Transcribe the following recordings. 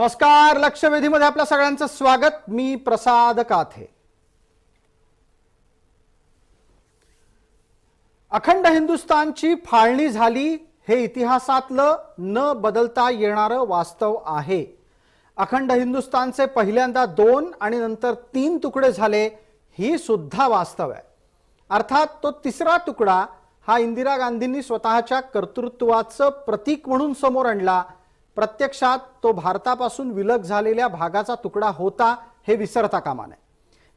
नमस्कार. लक्षवेधीमध्ये आपल्या सगळ्यांचं स्वागत. मी प्रसाद काथे. अखंड हिंदुस्थानची फाळणी झाली हे इतिहासातलं न बदलता येणारं वास्तव आहे. अखंड हिंदुस्थानचे पहिल्यांदा 2 आणि नंतर 3 तुकडे झाले ही सुद्धा वास्तव आहे. अर्थात तो तिसरा तुकडा हा इंदिरा गांधींनी स्वतःच्या कर्तृत्वाचं प्रतीक म्हणून समोर आणला. प्रत्यक्षात तो भारतापासून विलग झालेल्या भागाचा तुकडा होता हे विसरता कामा नये.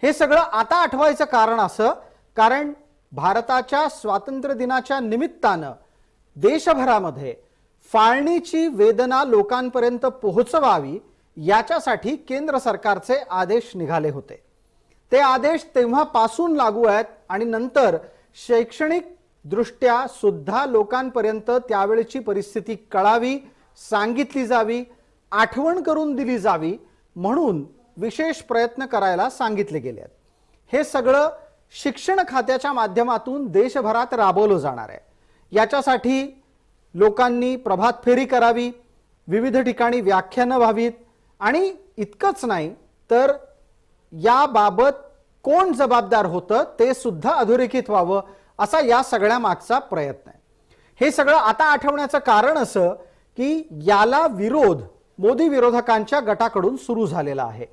हे सगळं आता आठवायचं कारण असं, कारण भारताच्या स्वातंत्र्य दिनाच्या निमित्तानं देशभरामध्ये फाळणीची वेदना लोकांपर्यंत पोहोचवावी याच्यासाठी केंद्र सरकारचे आदेश निघाले होते. ते आदेश तेव्हापासून लागू आहेत आणि नंतर शैक्षणिक दृष्ट्या सुद्धा लोकांपर्यंत त्यावेळची परिस्थिती कळावी, सांगितली जावी, आठवण करून दिली जावी म्हणून विशेष प्रयत्न करायला सांगितले गेले आहेत. हे सगळं शिक्षण खात्याच्या माध्यमातून देशभरात राबवलं जाणार आहे. याच्यासाठी लोकांनी प्रभात फेरी करावी, विविध ठिकाणी व्याख्यानं व्हावीत आणि इतकंच नाही तर याबाबत कोण जबाबदार होतं ते सुद्धा अधोरेखित व्हावं असा या सगळ्या मागचा प्रयत्न आहे. हे सगळं आता आठवण्याचं कारण असं की याला विरोध मोदी विरोधकांच्या गटाकडून सुरू झालेला आहे.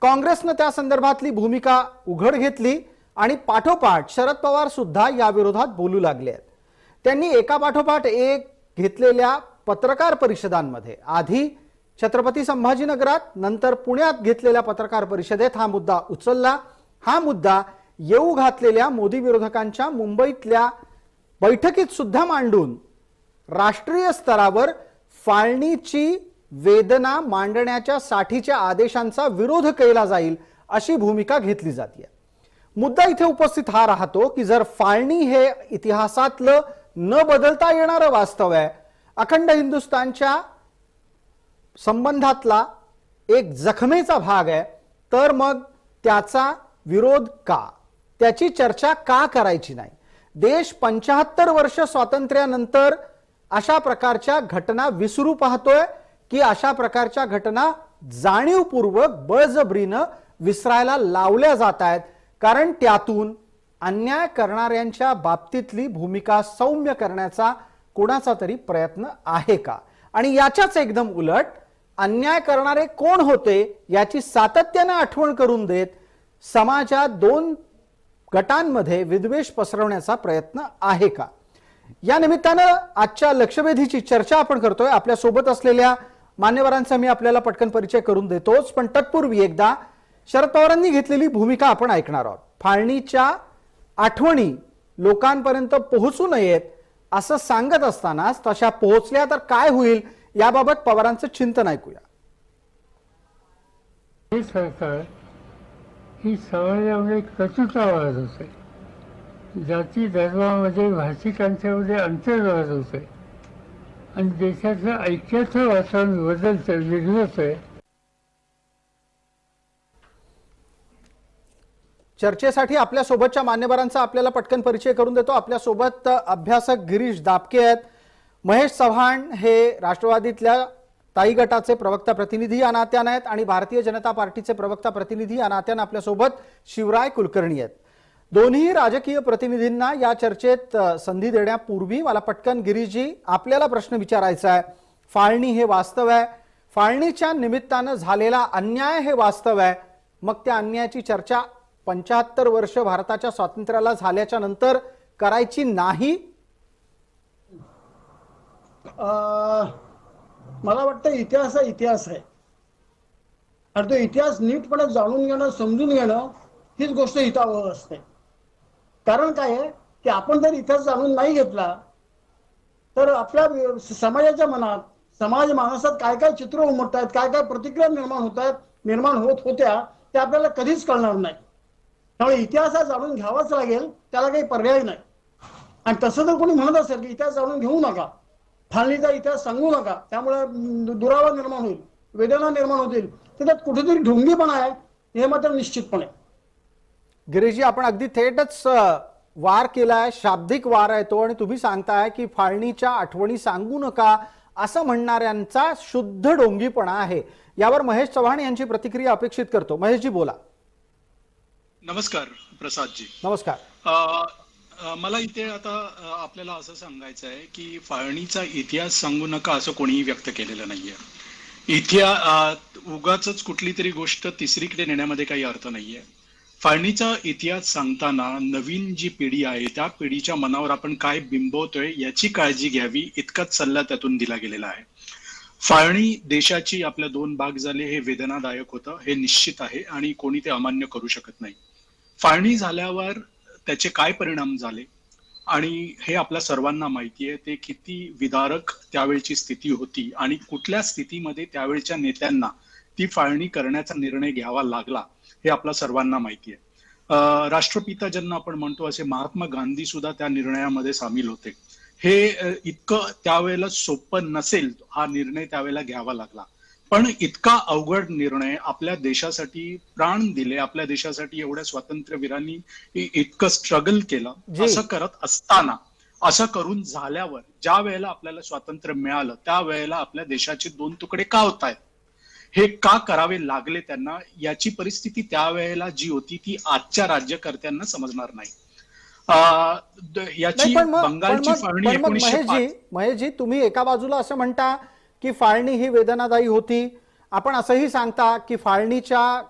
काँग्रेसने त्या संदर्भातली भूमिका उघड घेतली आणि पाठोपाठ शरद पवार सुद्धा या विरोधात बोलू लागले आहेत. त्यांनी एकापाठोपाठ एक घेतलेल्या पत्रकार परिषदांमध्ये आधी छत्रपती संभाजीनगरात, नंतर पुण्यात घेतलेल्या पत्रकार परिषदेत हा मुद्दा उचलला. हा मुद्दा येऊ घातलेल्या मोदी विरोधकांच्या मुंबईतल्या बैठकीत सुद्धा मांडून राष्ट्रीय स्तरावर फाळणीची वेदना मांडण्याच्या साठीच्या आदेशांचा विरोध केला जाईल अशी भूमिका घेतली जाते. मुद्दा इथे उपस्थित हा राहतो की जर फाळणी हे इतिहासातलं न बदलता येणारं वास्तव आहे, अखंड हिंदुस्थानच्या संबंधातला एक जखमेचा भाग आहे, तर मग त्याचा विरोध का, त्याची चर्चा का करायची नाही? देश 75 वर्ष स्वातंत्र्यानंतर अशा प्रकारच्या घटना विसरू पाहतोय की अशा प्रकारच्या घटना जाणीवपूर्वक बळजबरीनं विसरायला लावल्या जात आहेत? कारण त्यातून अन्याय करणाऱ्यांच्या बाबतीतली भूमिका सौम्य करण्याचा कोणाचा तरी प्रयत्न आहे का? आणि याच्याच एकदम उलट अन्याय करणारे कोण होते याची सातत्याने आठवण करून देत समाजात 2 गटांमध्ये विद्वेष पसरवण्याचा प्रयत्न आहे का? या निमित्तानं आजच्या लक्षवेधीची चर्चा आपण करतोय. आपल्या सोबत असलेल्या मान्यवरांचा मी आपल्याला पटकन परिचय करून देतोच, पण तत्पूर्वी एकदा शरद पवारांनी घेतलेली भूमिका आपण ऐकणार आहोत. फाळणीच्या आठवणी लोकांपर्यंत पोहोचू नयेत असं सांगत असतानाच तशा पोहोचल्या तर काय होईल याबाबत पवारांचं चिंतन ऐकूया. हे सरकार ही समाजामध्ये कटुता वाढत होते, जाती धर्मामध्ये भाषिकांच्यामध्ये अंतर वाढत होते आणि देशाचं ऐक्याचं वातावरण बदलतं, बिघडतंय. चर्चेसाठी आपल्या सोबतच्या मान्यवरांचा आपल्याला पटकन परिचय करून देतो. आपल्या सोबत अभ्यासक गिरीश दापके आहेत, महेश चव्हाण हे राष्ट्रवादीतल्या ताई गटाचे प्रवक्ता प्रतिनिधी या नात्याने आहेत आणि भारतीय जनता पार्टीचे प्रवक्ता प्रतिनिधी या नात्याने आपल्या सोबत शिवराय कुलकर्णी आहेत. दोन्ही राजकीय प्रतिनिधींना या चर्चेत संधी देण्यापूर्वी मला पटकन गिरीजी आपल्याला प्रश्न विचारायचा आहे. फाळणी हे वास्तव आहे, फाळणीच्या निमित्तानं झालेला अन्याय हे वास्तव आहे, मग त्या अन्यायाची चर्चा 75 वर्ष भारताच्या स्वातंत्र्याला झाल्याच्या नंतर करायची नाही? मला वाटतं इतिहास हा इतिहास आहे आणि तो इतिहास नीटपणे जाणून घेणं, समजून घेणं हीच गोष्ट हितावह असते. कारण काय आहे की आपण जर इतिहास जाणून नाही घेतला तर आपल्या समाजाच्या मनात, समाज मानसात काय काय चित्र उमटत आहेत, काय काय प्रतिक्रिया निर्माण होत होत्या ते आपल्याला कधीच कळणार नाही. त्यामुळे इतिहास हा जाणून घ्यावाच लागेल, त्याला काही पर्याय नाही. आणि तसं जर कोणी म्हणत असेल की इतिहास जाणून घेऊ नका, फाळणीचा इतिहास सांगू नका, त्यामुळे दुरावा निर्माण होईल, वेदना निर्माण होतील, त्याच्यात कुठेतरी ढोंगीपणा आहे हे मात्र निश्चितपणे. गिरीजी, आपण अगदी थेटच वार केलाय, शाब्दिक वार आहे तो, आणि तुम्ही सांगताय की फाळणीच्या आठवणी सांगू नका असं म्हणणाऱ्यांचा शुद्ध डोंगीपणा आहे. यावर महेश चव्हाण यांची प्रतिक्रिया अपेक्षित करतो. महेशजी बोला. नमस्कार प्रसादजी. नमस्कार. मला इथे आता आपल्याला असं सांगायचं आहे की फाळणीचा इतिहास सांगू नका असं कोणीही व्यक्त केलेलं नाहीये. उगाच कुठली तरी गोष्ट तिसरीकडे नेण्यामध्ये काही अर्थ नाहीये. फाळणीचा इतिहास सांगताना नवीन जी पिढी आहे त्या पिढीच्या मनावर आपण काय बिंबवतोय याची काळजी घ्यावी इतकाच सल्ला त्यातून दिला गेलेला आहे. फाळणी देशाची आपल्या 2 भाग झाले हे वेदनादायक होतं, हे निश्चित आहे आणि कोणी ते अमान्य करू शकत नाही. फाळणी झाल्यावर त्याचे काय परिणाम झाले आणि हे आपल्या सर्वांना माहिती आहे. ते किती विदारक त्यावेळची स्थिती होती आणि कुठल्या स्थितीमध्ये त्यावेळच्या नेत्यांना ती फाळणी करण्याचा निर्णय घ्यावा लागला हे आपल्या सर्वांना माहिती आहे. राष्ट्रपिता ज्यांना आपण म्हणतो असे महात्मा गांधी सुद्धा त्या निर्णयामध्ये सामील होते. हे इतकं त्यावेळेला सोपं नसेल हा निर्णय त्यावेळेला घ्यावा लागला, पण इतका अवघड निर्णय आपल्या देशासाठी प्राण दिले, आपल्या देशासाठी एवढ्या स्वातंत्र्यवीरांनी इतकं स्ट्रगल केलं. असं करत असताना असं करून झाल्यावर ज्या वेळेला आपल्याला स्वातंत्र्य मिळालं त्या वेळेला आपल्या देशाचे 2 तुकडे का होत आहेत, हे का करावे लागले त्यांना, याची परिस्थिती त्यावेळेला जी होती ती आजच्या राज्यकर्त्यांना समजणार नाही. याची बंगालची फाळणी 1905. महेशजी, तुम्ही एका बाजूला असं म्हणता की फाळणी ही वेदनादायी होती, आपण असंही सांगता की फाळणीच्या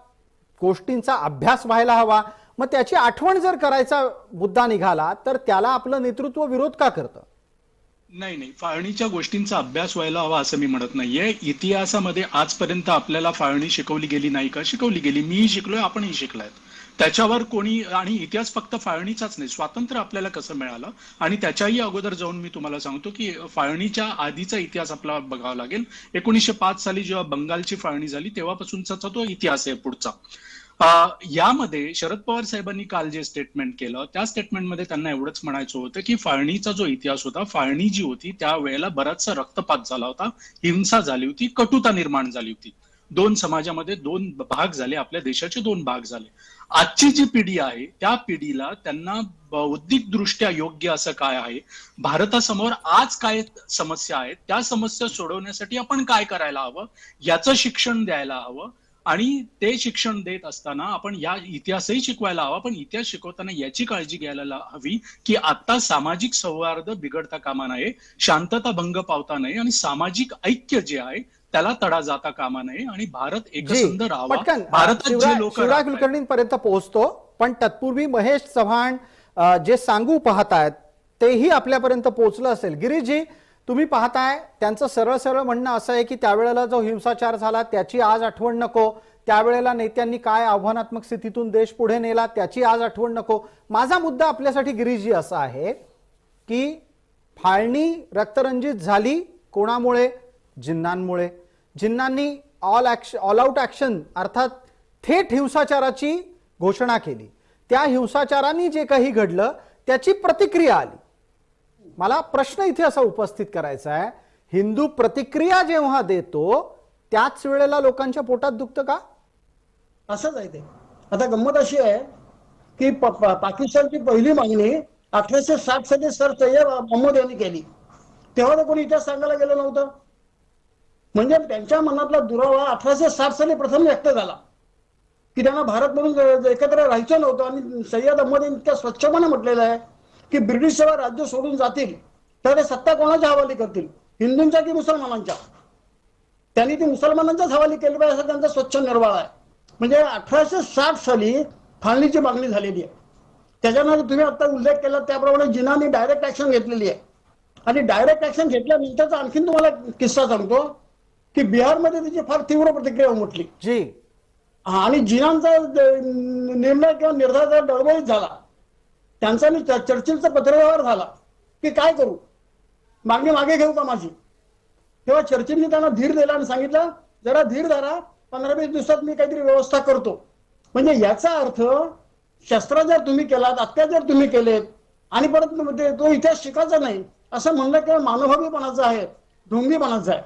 गोष्टींचा अभ्यास व्हायला हवा. मग त्याची आठवण जर करायचा मुद्दा निघाला तर त्याला आपलं नेतृत्व विरोध का करतं? नाही, फाळणीच्या गोष्टींचा अभ्यास व्हायला हवा असं मी म्हणत नाहीये. इतिहासामध्ये आजपर्यंत आपल्याला फाळणी शिकवली गेली नाही का? शिकवली गेली. मीही शिकलोय, आपणही शिकलाय. त्याच्यावर कोणी, आणि इतिहास फक्त फाळणीचाच नाही, स्वातंत्र्य आपल्याला कसं मिळालं आणि त्याच्याही अगोदर जाऊन मी तुम्हाला सांगतो की फाळणीच्या आधीचा इतिहास आपला बघावा लागेल. 1905 साली जेव्हा बंगालची फाळणी झाली तेव्हापासूनचा तो इतिहास आहे पुढचा. यामध्ये शरद पवार साहेबांनी काल जे स्टेटमेंट केलं त्या स्टेटमेंटमध्ये त्यांना एवढंच म्हणायचं होतं की फाळणीचा जो इतिहास होता, फाळणी जी होती त्यावेळेला बराचसा रक्तपात झाला होता, हिंसा झाली होती, कटुता निर्माण झाली होती. 2 समाजामध्ये 2 भाग झाले, आपल्या देशाचे 2 भाग झाले. आजची जी पिढी आहे त्या पिढीला त्यांना बौद्धिक दृष्ट्या योग्य असं काय आहे, भारतासमोर आज काय समस्या आहेत, त्या समस्या सोडवण्यासाठी आपण काय करायला हवं याचं शिक्षण द्यायला हवं. आणि ते शिक्षण देत असताना आपण या इतिहासही शिकवायला हवा, पण इतिहास शिकवताना याची काळजी घ्यायला हवी की आता सामाजिक सौहार्द बिघडता कामा नये, शांतता भंग पावता नये आणि सामाजिक ऐक्य जे आहे त्याला तडा जाता कामा नये आणि भारत एकसंध राहावा. भारतात जे लोक शिवराज कुलकर्णींपर्यंत पोहोचतो, पण तत्पूर्वी महेश चव्हाण जे सांगू पाहतायत तेही आपल्यापर्यंत पोहोचलं असेल. गिरीशजी, तुम्ही पाहताय त्यांचं सरळ सरळ म्हणणं असं आहे की त्यावेळेला जो हिंसाचार झाला त्याची आज आठवण नको, त्यावेळेला नेत्यांनी काय आव्हानात्मक स्थितीतून देश पुढे नेला त्याची आज आठवण नको. माझा मुद्दा आपल्यासाठी गिरीशजी असा आहे की फाळणी रक्तरंजित झाली कोणामुळे? जिन्नांमुळे. जिन्नांनी ऑल आउट ऍक्शन अर्थात थेट हिंसाचाराची घोषणा केली. त्या हिंसाचाराने जे काही घडलं त्याची प्रतिक्रिया आली. मला प्रश्न इथे असा उपस्थित करायचा आहे, हिंदू प्रतिक्रिया जेव्हा देतो त्याच वेळेला लोकांच्या पोटात दुखतं का? असंच आहे ते. आता गंमत अशी आहे की पाकिस्तानची पहिली मागणी 1860 साली सर सय्यद मोहम्मद यांनी केली, तेव्हा तर कोणी इतिहास सांगायला गेलं नव्हतं. म्हणजे त्यांच्या मनातला दुरावा 1860 साली प्रथम व्यक्त झाला की त्यांना भारत म्हणून एकत्र राहायचं नव्हतं. आणि सय्यद अहमद यांनी इतक्या स्वच्छपणे म्हटलेलं आहे की ब्रिटिश सेवा राज्य सोडून जातील तर ते सत्ता कोणाच्या हवाली करतील, हिंदूंच्या की मुसलमानांच्या? त्यांनी ती मुसलमानांच्याच हवाली केली पाहिजे असं त्यांचा स्वच्छ निर्वाळा आहे. म्हणजे 1860 साली फाळणीची मागणी झालेली आहे. त्याच्यानंतर तुम्ही आता उल्लेख केला त्याप्रमाणे जिन्नांनी डायरेक्ट ऍक्शन घेतलेली आहे. आणि डायरेक्ट ऍक्शन घेतल्यानंतरचा आणखीन तुम्हाला किस्सा सांगतो की बिहारमध्ये त्याची फार तीव्र प्रतिक्रिया उमटली जी. आणि जिन्नांचा निर्णय किंवा निर्धार डळमळीत झाला. त्यांचा चर्चिलचा पत्रव्यवहार झाला की काय करू, मागणी मागे घेऊ का माझी? तेव्हा चर्चिलने त्यांना धीर दिला आणि सांगितलं जरा धीर धरा, 15-20 दिवसात मी काहीतरी व्यवस्था करतो. म्हणजे याचा अर्थ शस्त्राचार तुम्ही केलात, अत्याचार तुम्ही केलेत आणि परत तो इतिहास शिकायचा नाही असं म्हणणं केवळ मानवभावीपणाचं आहे, ढोंगीपणाचं आहे.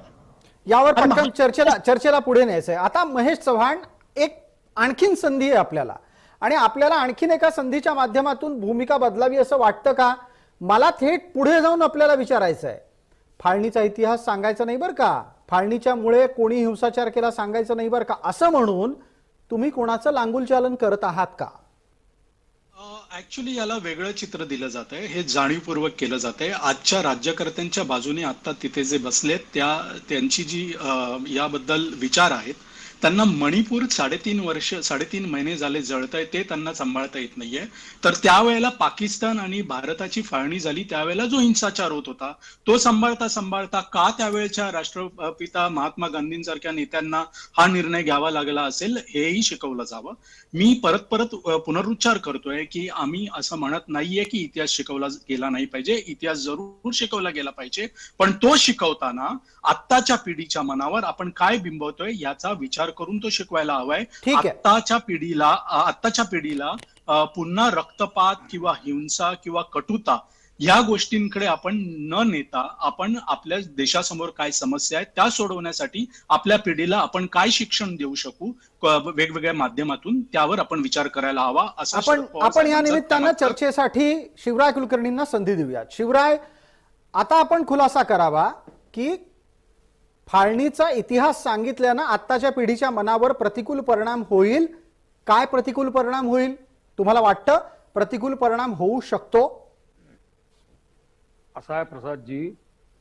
यावर पटकन चर्चेला पुढे न्यायचंय. आता महेश चव्हाण, एक आणखीन संधी आहे आपल्याला आणि आपल्याला आणखीन एका संधीच्या माध्यमातून भूमिका बदलावी असं वाटतं का? मला थेट पुढे जाऊन आपल्याला विचारायचं आहे, फाळणीचा इतिहास सांगायचा नाही बरं का, फाळणीच्या मुळे कोणी हिंसाचार केला सांगायचं नाही बरं का, असं म्हणून तुम्ही कोणाचं लांगुलचालन करत आहात का? ऍक्च्युली याला वेगळं चित्र दिलं जात आहे, हे जाणीवपूर्वक केलं जात आहे. आजच्या राज्यकर्त्यांच्या बाजूने आता तिथे जे बसलेत त्यांची जी याबद्दल विचार आहेत, त्यांना मणिपूर 3.5 महिने झाले जळतंय, ते त्यांना सांभाळता येत नाहीये. तर त्यावेळेला पाकिस्तान आणि भारताची फाळणी झाली, त्यावेळेला जो हिंसाचार होत होता तो सांभाळता सांभाळता का त्यावेळेच्या राष्ट्रपिता महात्मा गांधींसारख्या नेत्यांना हा निर्णय घ्यावा लागला असेल, हेही शिकवलं जावं. मी परत परत पुनरुच्चार करतोय की आम्ही असं म्हणत नाहीये की इतिहास शिकवला गेला नाही पाहिजे, इतिहास जरूर शिकवला गेला पाहिजे, पण तो शिकवताना आत्ताच्या पिढीच्या मनावर आपण काय बिंबवतोय याचा विचार करून तो शिकवायला हवाय. ठीक आहे. आत्ताच्या पिढीला पुन्हा रक्तपात किंवा हिंसा किंवा कटुता या गोष्टींकडे आपण न नेता आपण आपल्या देशासमोर काय समस्या आहेत त्या सोडवण्यासाठी आपल्या पिढीला आपण काय शिक्षण देऊ शकू वेगवेगळ्या माध्यमातून, त्यावर आपण विचार करायला हवा. असं आपण या निमित्तानं चर्चेसाठी शिवराय कुलकर्णींना संधी देऊयात. शिवराय, आता आपण खुलासा करावा की फाळणीचा इतिहास सांगितल्यानं आत्ताच्या पिढीच्या मनावर प्रतिकूल परिणाम होईल. काय प्रतिकूल परिणाम होईल तुम्हाला वाटतं? प्रतिकूल परिणाम होऊ शकतो? असा आहे प्रसादजी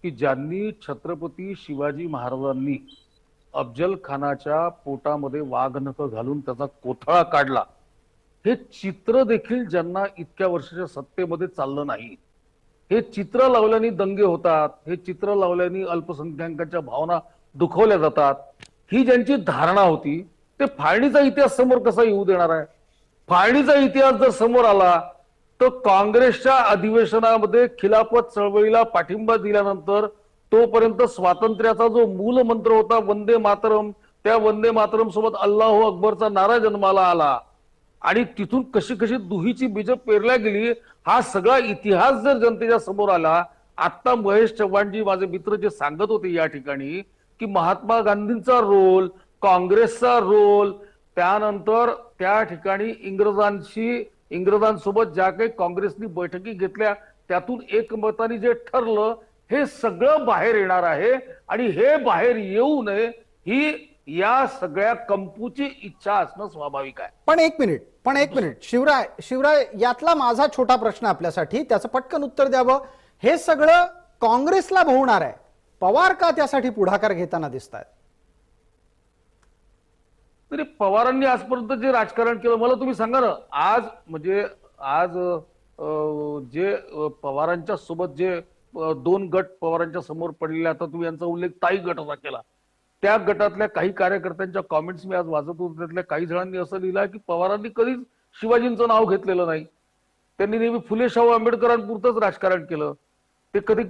की ज्यांनी छत्रपती शिवाजी महाराजांनी अफजल खानाच्या पोटामध्ये वाघनखं घालून त्याचा कोथळा काढला, हे चित्र देखील ज्यांना इतक्या वर्षाच्या सत्तेमध्ये चाललं नाही, हे चित्र लावल्याने दंगे होतात, हे चित्र लावल्याने अल्पसंख्याकांच्या भावना दुखवल्या जातात, ही ज्यांची धारणा होती, ते फाळणीचा इतिहास समोर कसा येऊ देणार आहे? फाळणीचा इतिहास जर समोर आला तर काँग्रेसच्या अधिवेशनामध्ये खिलाफत चळवळीला पाठिंबा दिल्यानंतर तोपर्यंत स्वातंत्र्याचा जो मूल मंत्र होता वंदे मातरम, त्या वंदे मातरम सोबत अल्लाहू अकबरचा नारा जन्माला आला आणि तिथून कशी कशी दुहीची बीज पेरल्या गेली, हा सगळा इतिहास जर जनतेच्या समोर आला. आता महेश चव्हाणजी माझे मित्र जे सांगत होते या ठिकाणी की महात्मा गांधींचा रोल, काँग्रेसचा रोल, त्यानंतर त्या ठिकाणी इंग्रजांसोबत ज्या काही काँग्रेसनी बैठकी घेतल्या त्यातून एकमताने जे ठरलं, हे सगळं बाहेर येणार आहे आणि हे बाहेर येऊ नये ही या सगळ्या कंपूची इच्छा असणं स्वाभाविक आहे. पण एक मिनिट शिवराय, यातला माझा छोटा प्रश्न आपल्यासाठी, त्याचं पटकन उत्तर द्यावं. हे सगळं काँग्रेसला भोवणार आहे, पवार का त्यासाठी पुढाकार घेताना दिसत आहेत? तरी पवारांनी आजपर्यंत जे राजकारण केलं, मला तुम्ही सांगा ना, आज जे पवारांच्या सोबत जे 2 गट पवारांच्या समोर पडलेले, आता तुम्ही यांचा उल्लेख ताई गटाचा केला, त्या गटातल्या काही कार्यकर्त्यांच्या कॉमेंट्स मी आज वाचत होतो. त्यातल्या काही जणांनी असं लिहिलं की पवारांनी कधीच शिवाजींचं नाव घेतलेलं नाही, त्यांनी नेहमी फुले शाहू आंबेडकरांपुरतंच राजकारण केलं, ते कधी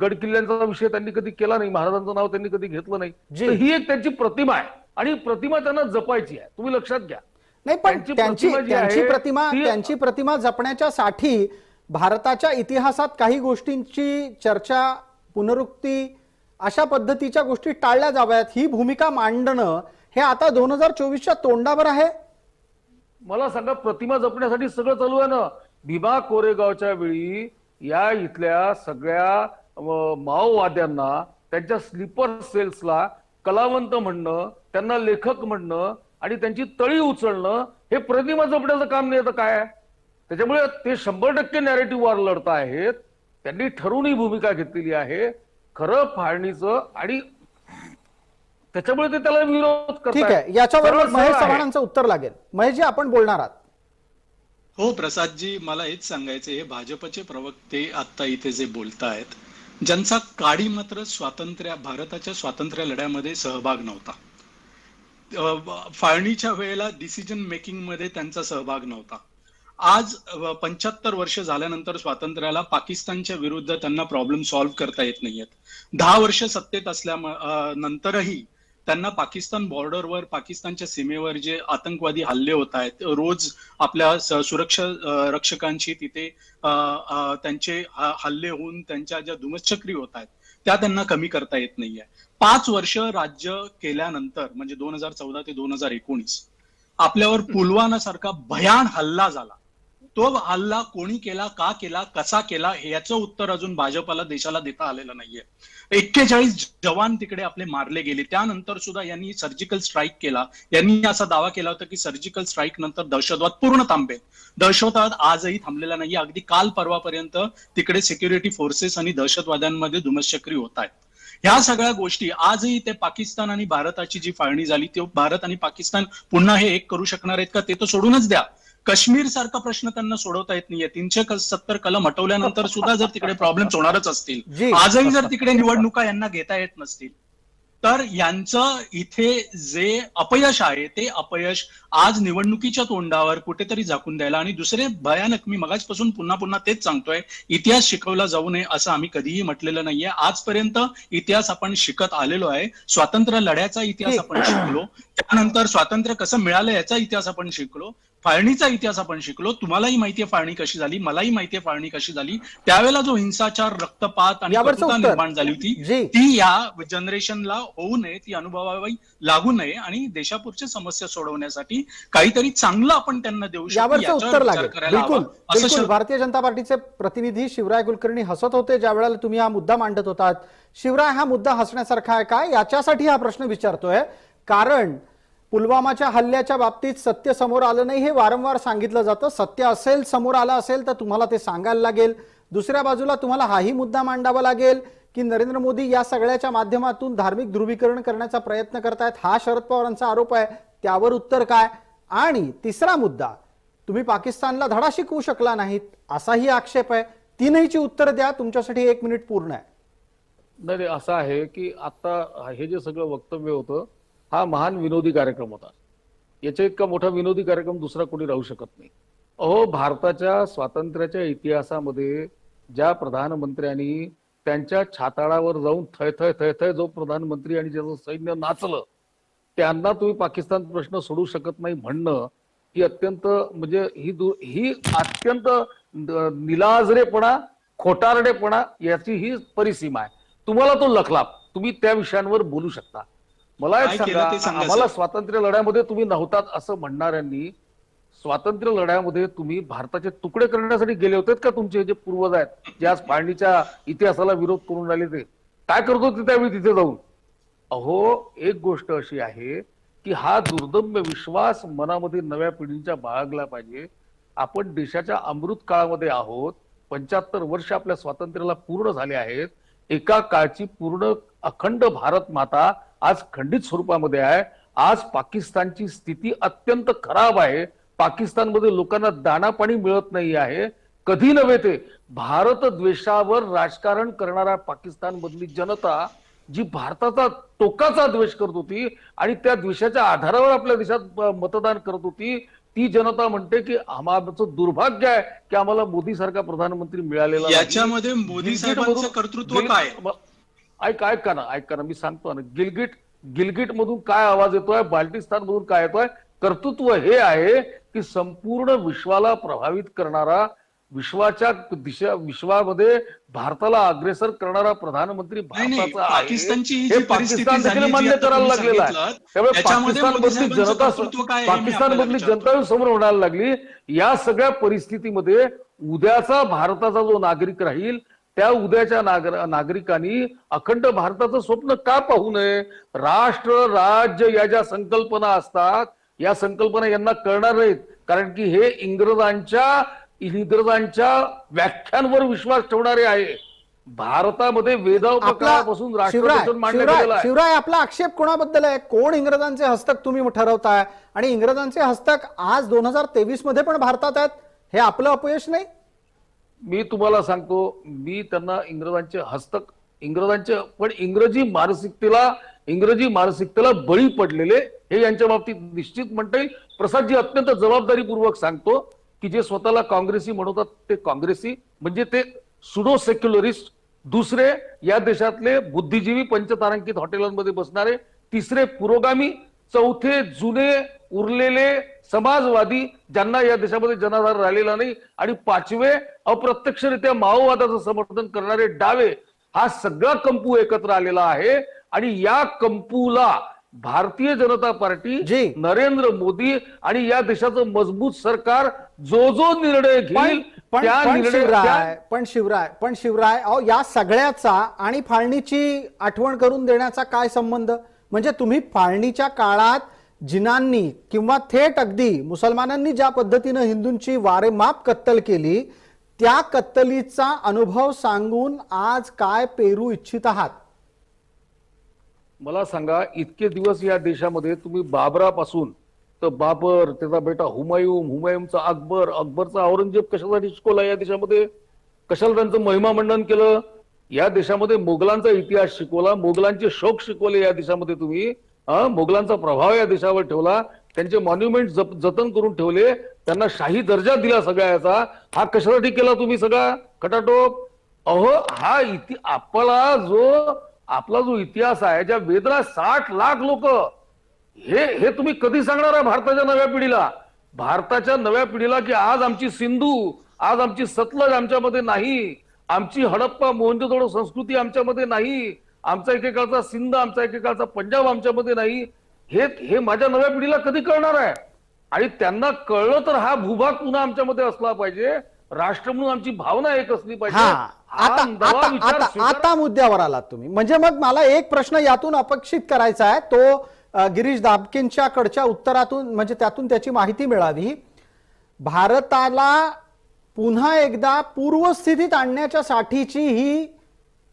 गड किल्ल्यांचा विषय त्यांनी कधी केला नाही, महाराजांचं नाव त्यांनी कधी घेतलं नाही. ही एक त्यांची प्रतिमा आहे आणि प्रतिमा त्यांना जपायची आहे, तुम्ही लक्षात घ्या. नाही, पण त्यांची प्रतिमा जपण्याच्या साठी भारताच्या इतिहासात काही गोष्टींची चर्चा, पुनरुक्ती, अशा पद्धतीच्या गोष्टी टाळल्या जाव्यात, ही भूमिका मांडणं हे आता 2024च्या तोंडावर आहे. मला सांगा, प्रतिमा जपण्यासाठी सगळं चालू आहे ना. भीमा कोरेगावच्या वेळी या इथल्या सगळ्या माओवाद्यांना त्यांच्या स्लीपर सेल्सला कलावंत म्हणणं, त्यांना लेखक म्हणणं आणि त्यांची तळी उचलणं हे प्रतिमा जपण्याचं काम नाही तर काय आहे? त्याच्यामुळे ते 100% नॅरेटिव्ह वॉर लढत आहेत. त्यांनी ठरवून ही भूमिका घेतलेली आहे खरं फाळणीचं, आणि त्याच्यामुळे ते त्याला विरोध करतात. ठीक आहे, याच्यावर महेश चव्हाणांचं उत्तर लागेल. महेशजी, आपण बोलणार आहात? हो प्रसादजी, मला हेच सांगायचं, हे भाजपचे प्रवक्ते आता इथे जे बोलतायत, ज्यांचा काडी मात्र भारताच्या स्वातंत्र्य लढ्यामध्ये सहभाग नव्हता, फाळणीच्या वेळेला डिसिजन मेकिंग मध्ये त्यांचा सहभाग नव्हता, आज 75 वर्ष झाल्यानंतर स्वातंत्र्याला पाकिस्तानच्या विरुद्ध त्यांना प्रॉब्लेम सॉल्व्ह करता येत नाहीयेत, 10 वर्ष सत्तेत असल्यानंतरही त्यांना पाकिस्तान बॉर्डरवर, पाकिस्तानच्या सीमेवर जे आतंकवादी हल्ले होत आहेत, रोज आपल्या सुरक्षा रक्षकांची तिथे त्यांचे हल्ले होऊन त्यांच्या ज्या धुमश्चक्री होत आहेत त्या त्यांना कमी करता येत नाहीये. 5 वर्ष राज्य केल्यानंतर, म्हणजे 2014 ते 2019 आपल्यावर पुलवाना सारखा भयान हल्ला झाला, तो हल्ला कोणी केला, का केला, कसा केला याचं उत्तर अजून भाजपला देशाला देता आलेलं नाहीये. 41 जवान तिकडे आपले मारले गेले. त्यानंतर सुद्धा यांनी सर्जिकल स्ट्राईक केला. यांनी असा दावा केला होता की सर्जिकल स्ट्राईक नंतर दहशतवाद पूर्ण थांबेल. दहशतवाद आजही थांबलेला नाही. अगदी काल परवापर्यंत तिकडे सिक्युरिटी फोर्सेस आणि दहशतवाद्यांमध्ये धुमश्चक्री होत आहेत. ह्या सगळ्या गोष्टी आजही ते पाकिस्तान आणि भारताची जी फाळणी झाली ती भारत आणि पाकिस्तान पुन्हा हे एक करू शकणार आहेत का ते तर सोडूनच द्या. काश्मीर सारखा प्रश्न त्यांना सोडवता येत नाहीये. 370 कलम हटवल्यानंतर सुद्धा जर तिकडे प्रॉब्लेम्स होणारच असतील, जी. आजही जर तिकडे निवडणुका यांना घेता येत नसतील, तर यांचं इथे जे अपयश आहे ते अपयश आज निवडणुकीच्या तोंडावर कुठेतरी झाकून द्यायला. आणि दुसरे भयानक, मी मगाचपासून पुन्हा पुन्हा तेच सांगतोय, इतिहास शिकवला जाऊ नये असं आम्ही कधीही म्हटलेलं नाहीये. आजपर्यंत इतिहास आपण शिकत आलेलो आहे. स्वातंत्र्य लढ्याचा इतिहास आपण शिकलो, त्यानंतर स्वातंत्र्य कसं मिळालं याचा इतिहास आपण शिकलो, फाळणीचा इतिहास आपण शिकलो. तुम्हालाही माहितीये फाळणी कशी झाली, मलाही माहितीये फाळणी कशी झाली. त्यावेळेला जो हिंसाचार, रक्तपात आणि यावरचं कटुता उत्तर. निर्माण झाली होती जी. ती या जनरेशनला होऊ नये, ती अनुभवावी लागू नये आणि देशापुढच्या समस्या सोडवण्यासाठी काहीतरी चांगलं आपण त्यांना देऊ शकतो यावरचं याच्यावर उत्तर विचार लागेल. करायला बिलकुल हवा असं बिलकुल. भारतीय जनता पार्टीचे प्रतिनिधी शिवराय कुलकर्णी हसत होते ज्या वेळेला तुम्ही हा मुद्दा मांडत होतात. शिवराय, हा मुद्दा हसण्यासारखा आहे काय? याच्यासाठी हा प्रश्न विचारतोय कारण पुलवामाच्या हल्ल्याच्या बाबतीत सत्य समोर आलं नाही हे वारंवार सांगितलं जातं. सत्य असेल, समोर आलं असेल तर तुम्हाला ते सांगायला लागेल. दुसऱ्या बाजूला तुम्हाला हाही मुद्दा मांडावा लागेल की नरेंद्र मोदी या सगळ्याच्या माध्यमातून धार्मिक ध्रुवीकरण करण्याचा प्रयत्न करतायत, हा शरद पवारांचा आरोप आहे. त्यावर उत्तर काय? आणि तिसरा मुद्दा, तुम्ही पाकिस्तानला धडा शिकवू शकला नाहीत असाही आक्षेप आहे. तीनहीची उत्तर द्या. तुमच्यासाठी 1 मिनिट पूर्ण आहे. नाही, असं आहे की आता हे जे सगळं वक्तव्य होतं हा महान विनोदी कार्यक्रम होता. याच्या इतका मोठा विनोदी कार्यक्रम दुसरा कोणी राहू शकत नाही. अहो, भारताच्या स्वातंत्र्याच्या इतिहासामध्ये ज्या प्रधानमंत्र्यांनी त्यांच्या छाताळावर जाऊन थय थय थय थय जो प्रधानमंत्री आणि ज्याचं सैन्य नाचलं, त्यांना तुम्ही पाकिस्तान प्रश्न सोडू शकत नाही म्हणणं ही अत्यंत म्हणजे ही अत्यंत निलाजरेपणा, खोटारडेपणा याची ही परिसीमा आहे. तुम्हाला तो लखलाप, तुम्ही त्या विषयांवर बोलू शकता. मला एक काय केलं सांगा, ते सांगा, आम्हाला सर. स्वातंत्र्य लढ्यामध्ये तुम्ही नव्हतात असं म्हणणाऱ्यांनी, स्वातंत्र्य लढ्यामध्ये तुम्ही भारताचे तुकडे करण्यासाठी गेले होते का? तुमचे हे जे पूर्वज आहेत जे आज फाळणीच्या इतिहासाला विरोध करून राहिले ते काय करत होते त्यावेळी तिथे जाऊन? अहो, एक गोष्ट अशी आहे की हा दुर्दम्य विश्वास मनामध्ये नव्या पिढींच्या बाळगला पाहिजे. आपण देशाच्या अमृत काळामध्ये आहोत. 75 वर्ष आपल्या स्वातंत्र्याला पूर्ण झाले आहेत. एका काळची पूर्ण अखंड भारत माता आज खंडित स्वरूपामध्ये आहे. आज पाकिस्तानची स्थिती अत्यंत खराब आहे. पाकिस्तानमध्ये लोकांना दाणा पाणी मिळत नाही आहे. कधी नव्हे ते भारत द्वेषावर राजकारण करणारा पाकिस्तान मधली जनता जी भारताचा टोकाचा द्वेष करत होती आणि त्या द्वेषाच्या आधारावर आपल्या देशात मतदान करत होती, ती जनता म्हणते की आम्हाचं दुर्भाग्य आहे की आम्हाला मोदी सारखा प्रधानमंत्री मिळालेला नाही. याच्यामध्ये मोदी साहेबांचं कर्तृत्व काय? ऐका ना, मी सांगतो ना. गिलगिट मधून काय आवाज येतोय, बाल्टिस्तान मधून काय येतोय? कर्तृत्व हे आहे की संपूर्ण विश्वाला प्रभावित करणारा, विश्वामध्ये भारताला अग्रेसर करणारा प्रधानमंत्री भारताचा आहे. पाकिस्तानची हे पाकिस्तान देखील मान्य करायला लागलेलं आहे. त्यामुळे पाकिस्तानमधली जनता, पाकिस्तानमधली जनता समोर म्हणायला लागली. या सगळ्या परिस्थितीमध्ये उद्याचा भारताचा जो नागरिक राहील त्या उद्याच्या नागरिकांनी अखंड भारताचं स्वप्न का पाहू नये? राष्ट्र, राज्य या ज्या संकल्पना असतात या संकल्पना यांना कळणार नाहीत, कारण की हे इंग्रजांच्या व्याख्यांवर विश्वास ठेवणारे आहे. भारतामध्ये वेदापासून राष्ट्ररचना मांडलं गेलं आहे. शिवराय, आपला आक्षेप कोणाबद्दल आहे? कोण इंग्रजांचे हस्तक तुम्ही ठरवताय? आणि इंग्रजांचे हस्तक आज 2023 मध्ये पण भारतात आहेत, हे आपलं अपयश नाही? मी तुम्हाला सांगतो, मी त्यांना इंग्रजांचे पण इंग्रजी मानसिकतेला बळी पडलेले हे यांच्या बाबतीत निश्चित म्हणता येईल. प्रसादजी, अत्यंत जबाबदारीपूर्वक सांगतो की जे स्वतःला काँग्रेसी म्हणतात ते काँग्रेसी म्हणजे ते सुडो सेक्युलरिस्ट. दुसरे या देशातले बुद्धिजीवी पंचतारांकित हॉटेलांमध्ये बसणारे. तिसरे पुरोगामी. चौथे जुने उरलेले समाजवादी ज्यांना या देशामध्ये जनाधार राहिलेला नाही. आणि पाचवे अप्रत्यक्षरित्या माओवादाचं समर्थन करणारे डावे. हा सगळा कंपू एकत्र आलेला आहे आणि या कंपूला भारतीय जनता पार्टी, जी. नरेंद्र मोदी आणि या देशाचं मजबूत सरकार जो जो निर्णय घेईल पण त्या पण निर्णय शिवराय अहो, या सगळ्याचा आणि फाळणीची आठवण करून देण्याचा काय संबंध? म्हणजे तुम्ही फाळणीच्या काळात जिनांनी किंवा थेट अगदी मुसलमानांनी ज्या पद्धतीनं हिंदूंची वारेमाप कत्तल केली, त्या कत्तलीचा अनुभव सांगून आज काय पेरू इच्छित आहात? मला सांगा, इतके दिवस या देशामध्ये तुम्ही बाबरापासून तर बाबर, त्याचा बेटा हुमायून, हुमायूनचा अकबर, अकबरचा औरंगजेब कशासाठी शिकवला या देशामध्ये? कशाला त्यांचं महिमा मंडन केलं? या देशामध्ये मोगलांचा इतिहास शिकवला, मोगलांचे शौक शिकवले या देशामध्ये तुम्ही. मोगलांचा प्रभाव या देशावर ठेवला, त्यांचे मॉन्युमेंट जतन करून ठेवले, त्यांना शाही दर्जा दिला सगळ्या याचा. हा कशासाठी केला तुम्ही सगळा खटाटोप? अहो, हा आपला जो इतिहास आहे, ज्या वेदना 60 लाख लोक, हे तुम्ही कधी सांगणार आहे भारताच्या नव्या पिढीला? भारताच्या नव्या पिढीला की आज आमची सिंधू, आज आमची सतलज आमच्यामध्ये नाही, आमची हडप्पा मोहनजोदडो संस्कृती आमच्यामध्ये नाही, आमचा एकेकाळचा सिंध, आमचा एकेकाळचा पंजाब आमच्यामध्ये नाही, हे माझ्या नव्या पिढीला कधी कळणार आहे? आणि त्यांना कळलं तर हा भूभाग पुन्हा आमच्यामध्ये असला पाहिजे, राष्ट्र म्हणून आमची भावना एक असली पाहिजे. हा नवा विचार आता मुद्द्यावर आलात तुम्ही. म्हणजे मग मला एक प्रश्न यातून अपेक्षित करायचा आहे, तो गिरीश दाभकेंच्या कडच्या उत्तरातून, म्हणजे त्यातून त्याची माहिती मिळावी. भारताला पुन्हा एकदा पूर्वस्थितीत आणण्याच्या साठीची ही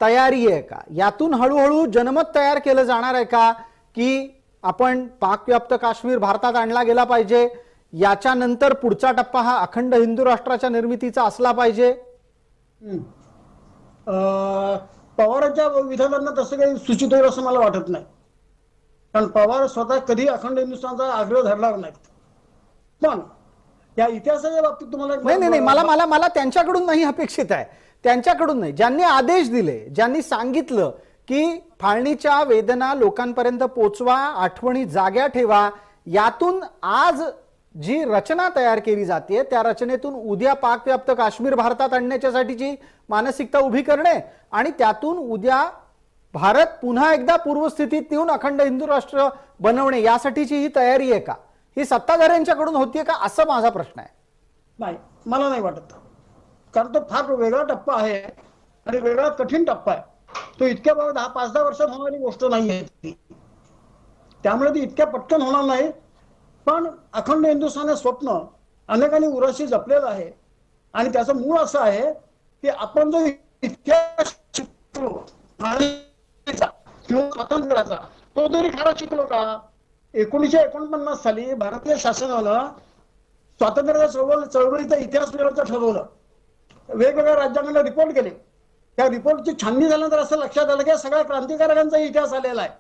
तयारी आहे का? यातून हळूहळू जनमत तयार केलं जाणार आहे का की आपण पाकव्याप्त काश्मीर भारतात आणला गेला पाहिजे, याच्यानंतर पुढचा टप्पा हा अखंड हिंदू राष्ट्राच्या निर्मितीचा असला पाहिजे? पवारांच्या विधानांना तसं काही सूचित होईल असं मला वाटत नाही. कारण पवार स्वतः कधी अखंड हिंदुस्थानचा आग्रह धरणार नाहीत. पण या इतिहासाच्या बाबतीत तुम्हाला नाही, मला त्यांच्याकडून नाही अपेक्षित आहे, त्यांच्याकडून नाही, ज्यांनी आदेश दिले, ज्यांनी सांगितलं की फाळणीच्या वेदना लोकांपर्यंत पोचवा, आठवणी जाग्या ठेवा, यातून आज जी रचना तयार केली जाते, त्या रचनेतून उद्या पाकव्याप्त काश्मीर भारतात आणण्याच्यासाठीची मानसिकता उभी करणे आणि त्यातून उद्या भारत पुन्हा एकदा पूर्वस्थितीत नेऊन अखंड हिंदू राष्ट्र बनवणे, यासाठीची ही तयारी आहे का? ही सत्ताधाऱ्यांच्याकडून होतीये का, असं माझा प्रश्न आहे. नाही, मला नाही वाटत. कारण तो फार वेगळा टप्पा आहे आणि वेगळा कठीण टप्पा आहे. तो इतक्या 5-10 वर्षात होणारी गोष्ट नाही आहे ती. त्यामुळे ती इतक्या पटकन होणार नाही. पण अखंड हिंदुस्थान हे स्वप्न अनेकांनी उराशी जपलेलं आहे आणि त्याचं मूळ असं आहे की आपण जो इतिहास शिकलो किंवा स्वातंत्र्याचा, तो तरी खरा शिकलो का? 1949 साली भारतीय शासनानं स्वातंत्र्याच्या चळवळीचा इतिहास लिहायचं ठरवलं. वेगवेगळ्या राज्यांना रिपोर्ट केले. त्या रिपोर्टची छाननी झाल्यानंतर असं लक्षात आलं की सगळ्या क्रांतिकारकांचा इतिहास आलेला आहे.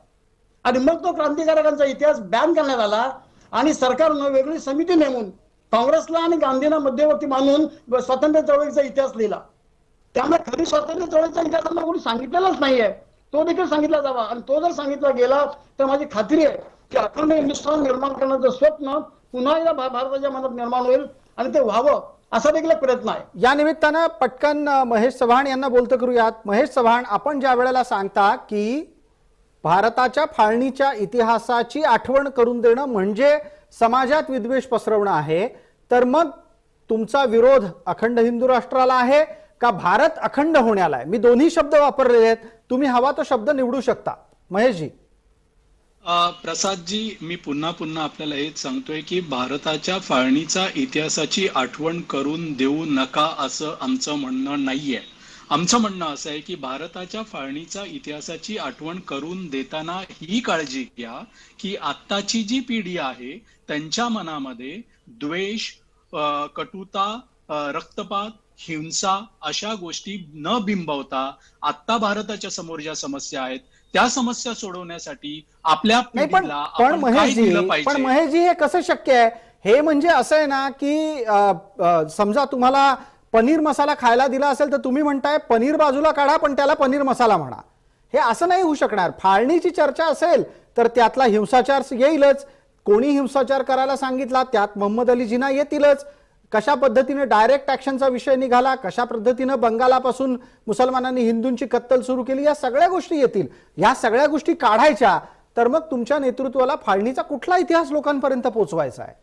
आणि मग तो क्रांतिकारकांचा इतिहास बॅन करण्यात आला आणि सरकारनं वेगळी समिती नेमून काँग्रेसला आणि गांधींना मध्यवर्ती मानून स्वातंत्र्य चळवळीचा इतिहास लिहिला. त्यामुळे खरी स्वातंत्र्य चळवळीचा इतिहास कोणी सांगितलेलाच नाहीये. तो देखील सांगितला जावा आणि तो जर सांगितला गेला तर माझी खात्री आहे की अखंड हिंदुस्थान निर्माण करण्याचं स्वप्न पुन्हा एकदा भारताच्या मनात निर्माण होईल आणि ते व्हावं असा देखील प्रयत्न आहे. या निमित्तानं पटकन महेश चव्हाण यांना बोलतो करूयात. महेश चव्हाण, आपण ज्या वेळेला सांगता की भारताच्या फाळणीच्या इतिहासाची आठवण करून देणं म्हणजे समाजात विद्वेष पसरवणं आहे, तर मग तुमचा विरोध अखंड हिंदू राष्ट्राला आहे का भारत अखंड होण्याला आहे? मी दोन्ही शब्द वापरलेले आहेत, तुम्ही हवा तो शब्द निवडू शकता. महेशजी. प्रसादजी, मी पुन्हा आपल्याला हेच सांगतोय की भारताच्या फाळणीचा इतिहासाची आठवण करून देऊ नका असं आमचं म्हणणं नाहीये. आमचं म्हणणं असं आहे की भारताच्या फाळणीचा इतिहासाची आठवण करून देताना ही काळजी घ्या की आत्ताची जी पिढी आहे त्यांच्या मनामध्ये द्वेष, कटुता, रक्तपात, हिंसा अशा गोष्टी न बिंबवता आत्ता भारताच्या समोर ज्या समस्या आहेत त्या समस्या सोडवण्यासाठी आपल्या पिढीला आपण काय दिलं पाहिजे. पण महेशजी, हे कसं शक्य आहे? हे म्हणजे असं आहे ना की समजा तुम्हाला पनीर मसाला खायला दिला असेल तर तुम्ही म्हणताय पनीर बाजूला काढा पण त्याला पनीर मसाला म्हणा. हे असं नाही होऊ शकणार. फाळणीची चर्चा असेल तर त्यातला हिंसाचार येईलच. कोणी हिंसाचार करायला सांगितला त्यात मोहम्मद अली जिना येतीलच. कशा पद्धतीने डायरेक्ट ऍक्शनचा विषय निघाला, कशा पद्धतीने बंगालापासून मुसलमानांनी हिंदूंची कत्तल सुरू केली, या सगळ्या गोष्टी येतील. या सगळ्या गोष्टी काढायच्या तर मग तुमच्या नेतृत्वाला फाळणीचा कुठला इतिहास लोकांपर्यंत पोहोचवायचा आहे?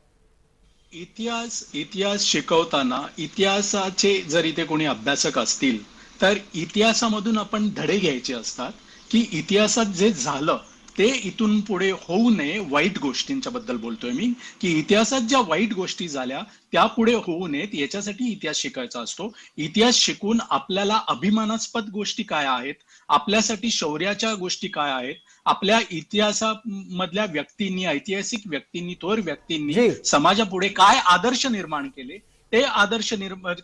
इतिहास शिकवताना इतिहासाचे जर इथे कोणी अभ्यासक असतील तर इतिहासामधून आपण धडे घ्यायचे असतात की इतिहासात जे झालं ते इथून पुढे होऊ नये. वाईट गोष्टींच्या बद्दल बोलतोय मी, की इतिहासात ज्या वाईट गोष्टी झाल्या त्या पुढे होऊ नयेत याच्यासाठी इतिहास शिकायचा असतो. इतिहास शिकून आपल्याला अभिमानास्पद गोष्टी काय आहेत, आपल्यासाठी शौर्याच्या गोष्टी काय आहेत, आपल्या इतिहासामधल्या व्यक्तींनी, ऐतिहासिक व्यक्तींनी, थोर व्यक्तींनी जी. समाजापुढे काय आदर्श निर्माण केले, ते आदर्श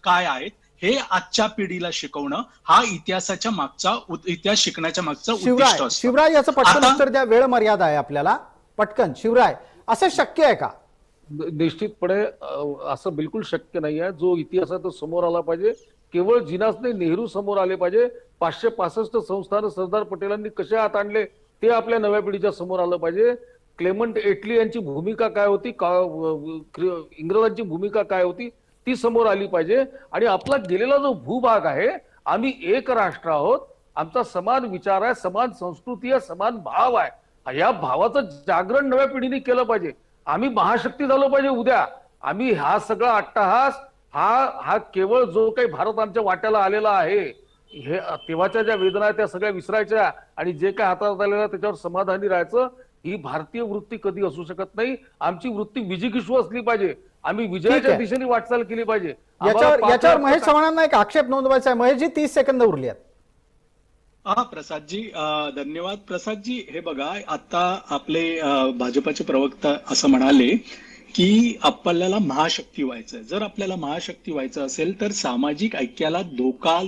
काय आहेत हे आजच्या पिढीला शिकवणं हा इतिहासाच्या मागचा इतिहास शिकण्याच्या मागचा उद्दिष्ट शिवराय असतं. शिवराय याचं पटकन आता- उत्तर द्या, वेळ मर्यादा आहे आपल्याला. पटकन शिवराय, असं शक्य आहे का? निश्चितपणे असं बिलकुल शक्य नाही आहे. जो इतिहास आहे तो समोर आला पाहिजे. केवळ जिनाच नाही, नेहरू समोर आले पाहिजे. 565 संस्थान सरदार पटेलांनी कसे हात आणले ते आपल्या नव्या पिढीच्या समोर आलं पाहिजे. क्लेमंट एटली यांची भूमिका काय होती, इंग्रजांची भूमिका काय होती ती समोर आली पाहिजे. आणि आपला गेलेला जो भूभाग आहे, आम्ही एक राष्ट्र आहोत, आमचा समान विचार आहे, समान संस्कृती आहे, समान भाव आहे. या भावाचं जागरण नव्या पिढीने केलं पाहिजे. आम्ही महाशक्ती झालो पाहिजे उद्या. आम्ही हा सगळा अट्टहास हा केवळ जो काही भारत आमच्या वाट्याला आलेला आहे, हे तेव्हाच्या ज्या वेदना आहेत त्या सगळ्या विसरायच्या आणि जे काय हातात आलेलं त्याच्यावर समाधानी राहायचं. ही भारतीय वृत्ती कधी असू शकत नाही. आमची वृत्ती विजिगीषू असली पाहिजे. आम्ही विजयाच्या आहे. दिशेने वाटचाल केली पाहिजे. आम्हाला याच्यावर महेश पाच- चव्हाणांना एक आक्षेप नोंदवायचा आहे. महेशजी 30 सेकंद उरली आहेत. प्रसादजी, धन्यवाद. प्रसादजी, हे बघा, आता आपले भाजपाचे प्रवक्ता असं म्हणाले की आपल्याला महाशक्ती व्हायचंय. जर आपल्याला महाशक्ती व्हायचं असेल तर सामाजिक ऐक्याला धोका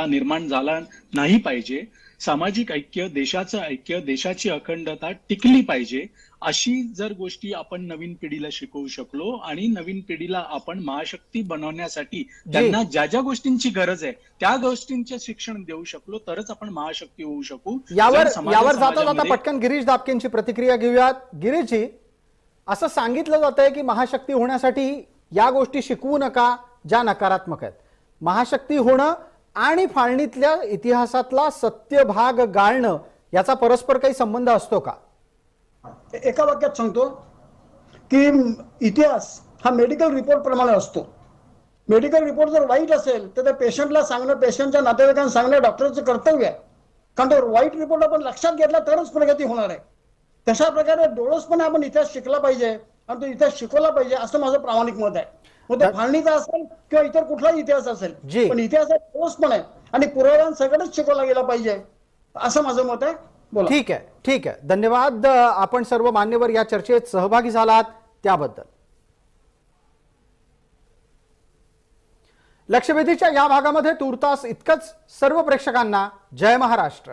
निर्माण झाला नाही पाहिजे. सामाजिक ऐक्य, देशाचं ऐक्य, देशाची अखंडता टिकली पाहिजे. अशी जर गोष्टी आपण नवीन पिढीला शिकवू शकलो आणि नवीन पिढीला आपण महाशक्ती बनवण्यासाठी त्यांना ज्या ज्या गोष्टींची गरज आहे त्या गोष्टींचे शिक्षण देऊ शकलो तरच आपण महाशक्ती होऊ शकू. यावर जर जाता जाता समाजामध्ये- पटकन गिरीश दापकेंची प्रतिक्रिया घेऊयात. गिरीशजी, असं सांगितलं जात आहे की महाशक्ती होण्यासाठी या गोष्टी शिकवू नका ज्या नकारात्मक आहेत. महाशक्ती होणं आणि फाळणीतल्या इतिहासातला सत्यभाग गाळणं याचा परस्पर काही संबंध असतो का? एका वाक्यात सांगतो की इतिहास हा मेडिकल रिपोर्ट प्रमाणे असतो. मेडिकल रिपोर्ट जर वाईट असेल तर त्या पेशंटला सांगणं, पेशंटच्या नातेवाईकांना सांगणं डॉक्टरचं कर्तव्य आहे. कारण तो वाईट रिपोर्ट आपण लक्षात घेतला तरच प्रगती होणार आहे. तशा प्रकारे डोळसपणे आपण इतिहास शिकला पाहिजे आणि तो इतिहास शिकवला पाहिजे असं माझं प्रामाणिक मत आहे. मग ते फाळणीचा असेल किंवा इतर कुठलाही इतिहास असेल, जी. पण इतिहासात डोळसपणे आणि पुराव्यांसकटच शिकवला गेला पाहिजे असं माझं मत आहे. बोला. ठीक आहे, ठीक आहे. धन्यवाद. आपण सर्व मान्यवर या चर्चेत सहभागी झालात त्याबद्दल. लक्षवेधीच्या या भागामध्ये तूर्तास इतकंच. सर्व प्रेक्षकांना जय महाराष्ट्र.